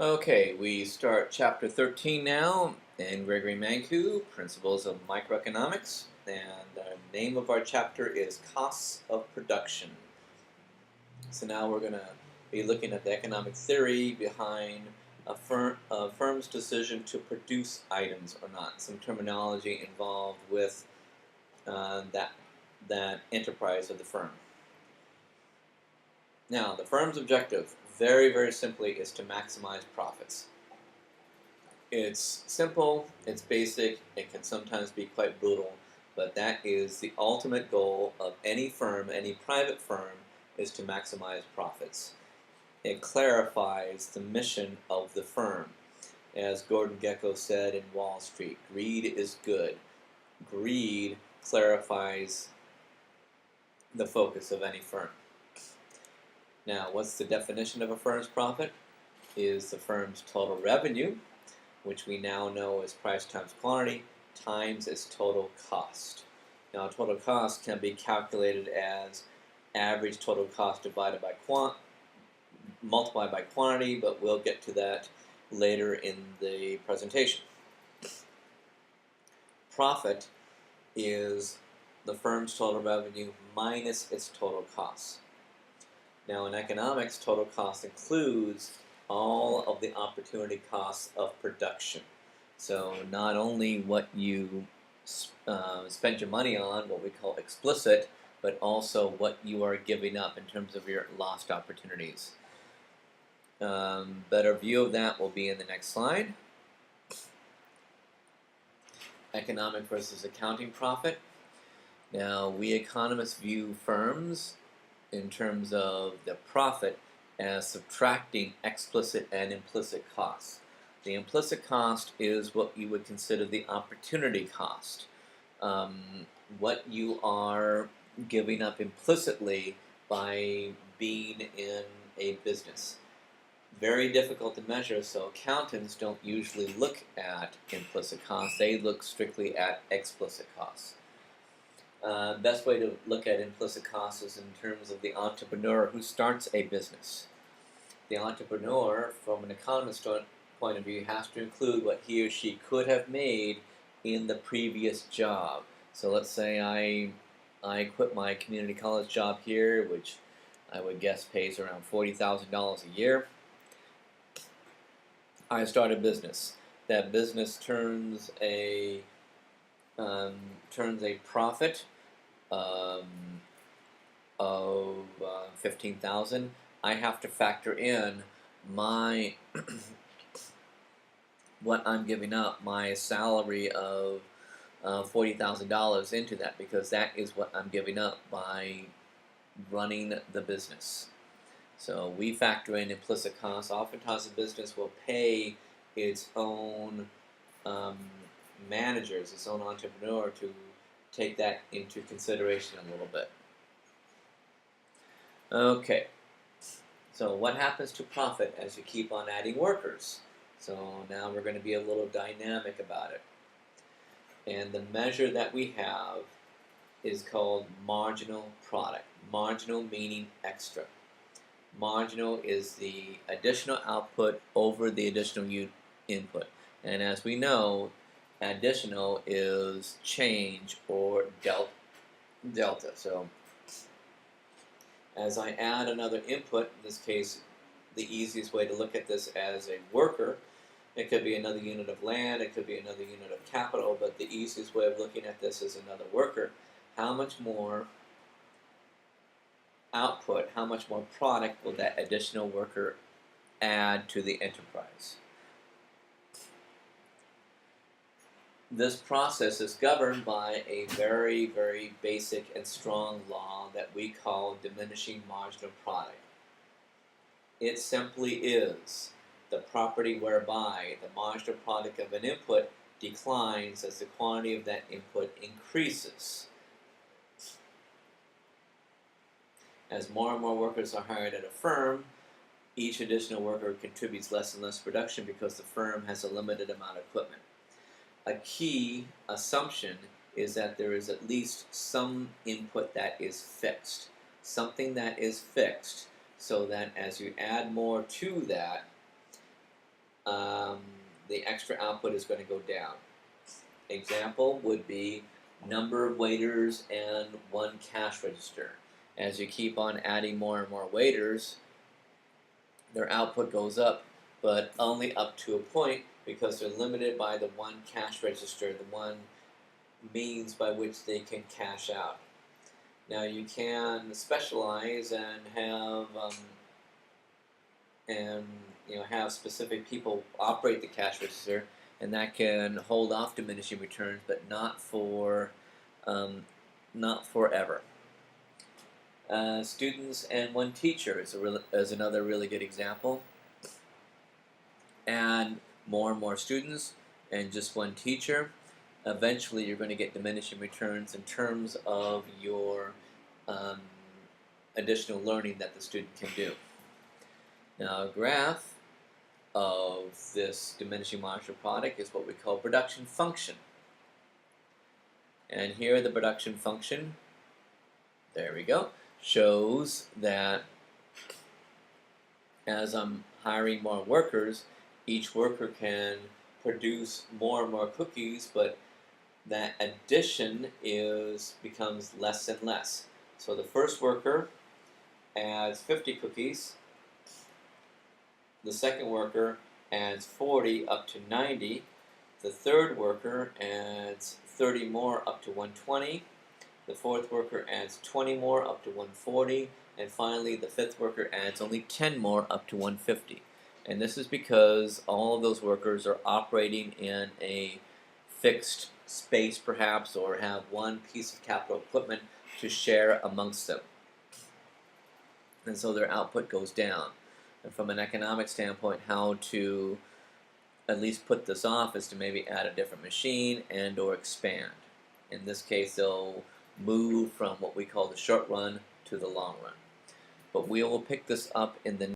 Okay, we start Chapter 13 now in Gregory Mankiw, Principles of Microeconomics, and the name of our chapter is Costs of Production. So now we're going to be looking at the economic theory behind a firm's decision to produce items or not, some terminology involved with that enterprise of the firm. Now, the firm's objective, very, very simply, is to maximize profits. It's simple, it's basic, it can sometimes be quite brutal, but that is the ultimate goal of any firm, any private firm, is to maximize profits. It clarifies the mission of the firm. As Gordon Gekko said in Wall Street, greed is good. Greed clarifies the focus of any firm. Now, what's the definition of a firm's profit? Is the firm's total revenue, which we now know as price times quantity, times its total cost. Now, total cost can be calculated as average total cost divided by multiplied by quantity, but we'll get to that later in the presentation. Profit is the firm's total revenue minus its total costs. Now, in economics, total cost includes all of the opportunity costs of production. So not only what you spend your money on, what we call explicit, but also what you are giving up in terms of your lost opportunities. Better view of that will be in the next slide. Economic versus accounting profit. Now, we economists view firms in terms of the profit as subtracting explicit and implicit costs. The implicit cost is what you would consider the opportunity cost. What you are giving up implicitly by being in a business. Very difficult to measure, so accountants don't usually look at implicit costs. They look strictly at explicit costs. Best way to look at implicit costs is in terms of the entrepreneur who starts a business. The entrepreneur, from an economist's point of view, has to include what he or she could have made in the previous job. So let's say I quit my community college job here, which I would guess pays around $40,000 a year. I start a business. That business turns a profit of $15,000. I have to factor in my what I'm giving up, my salary of $40,000 into that, because that is what I'm giving up by running the business. So we factor in implicit costs. Oftentimes a business will pay its own managers, its own entrepreneur, to take that into consideration a little bit. Okay, so what happens to profit as you keep on adding workers? So now we're going to be a little dynamic about it. And the measure that we have is called marginal product. Marginal meaning extra. Marginal is the additional output over the additional input. And as we know, additional is change or delta. So as I add another input, in this case, the easiest way to look at this as a worker, it could be another unit of land, it could be another unit of capital, but the easiest way of looking at this is another worker. How much more output, how much more product will that additional worker add to the enterprise? This process is governed by a very, very basic and strong law that we call diminishing marginal product. It simply is the property whereby the marginal product of an input declines as the quantity of that input increases. As more and more workers are hired at a firm, each additional worker contributes less and less production because the firm has a limited amount of equipment. A key assumption is that there is at least some input that is fixed. Something that is fixed, so that as you add more to that, the extra output is going to go down. Example would be number of waiters and one cash register. As you keep on adding more and more waiters, their output goes up, but only up to a point because they're limited by the one cash register, the one means by which they can cash out. Now you can specialize and have specific people operate the cash register, and that can hold off diminishing returns, but not forever. Students and one teacher is another really good example. Add more and more students and just one teacher. Eventually you're going to get diminishing returns in terms of your additional learning that the student can do. Now, a graph of this diminishing marginal product is what we call production function. And here the production function, there we go, shows that as I'm hiring more workers, each worker can produce more and more cookies, but that addition becomes less and less. So the first worker adds 50 cookies, the second worker adds 40 up to 90, the third worker adds 30 more up to 120, the fourth worker adds 20 more up to 140, and finally the fifth worker adds only 10 more up to 150. And this is because all of those workers are operating in a fixed space perhaps, or have one piece of capital equipment to share amongst them. And so their output goes down. And from an economic standpoint, how to at least put this off is to maybe add a different machine and or expand. In this case, they'll move from what we call the short run to the long run. But we will pick this up in the